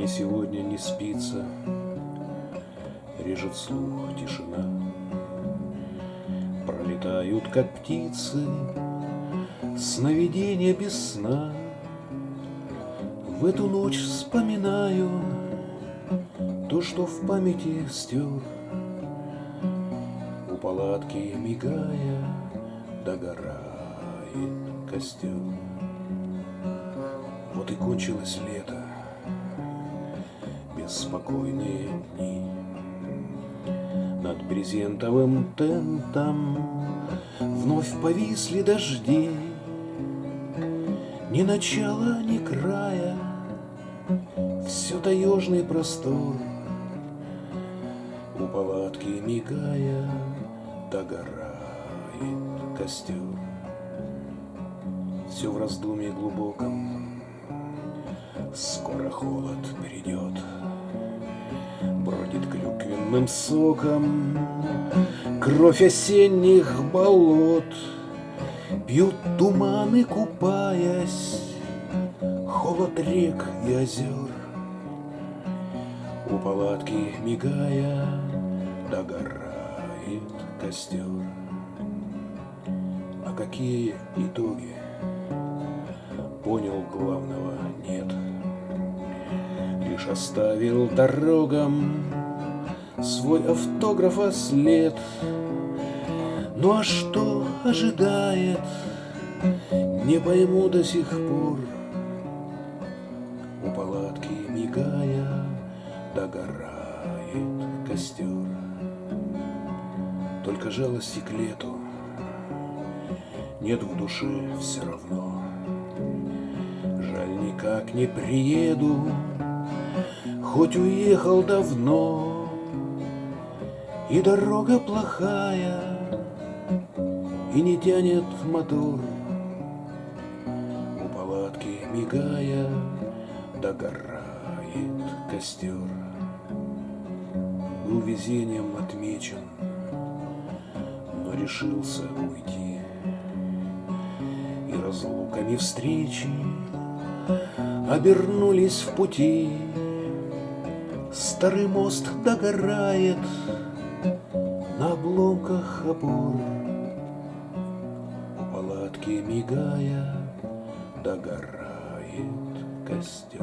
Мне сегодня не спится, режет слух тишина. Пролетают, как птицы, сновидения без сна. В эту ночь вспоминаю то, что в памяти стер. У палатки, мигая, догорает костер. Вот и кончилось лето, беспокойные дни. Над брезентовым тентом вновь повисли дожди. Ни начала, ни края, все таежный простор. У палатки, мигая, догорает костер. Все в раздумье глубоком, скоро холод придет. Бродит клюквенным соком кровь осенних болот. Пьют туманы, купаясь, холод рек и озер. У палатки, мигая, догорает костер. А какие итоги? Понял, главного нет. Лишь оставил дорогам свой автограф-след. Ну а что ожидает, не пойму до сих пор. У палатки, мигая, догорает костер. Только жалости к лету нет в душе все равно. Жаль, никак не приеду, хоть уехал давно. И дорога плохая, и не тянет мотор. У палатки, мигая, догорает костер. Был везением отмечен, но решился уйти. И разлуками встречи обернулись в пути. Старый мост догорает на обломках опор. У палатки, мигая, догорает костер.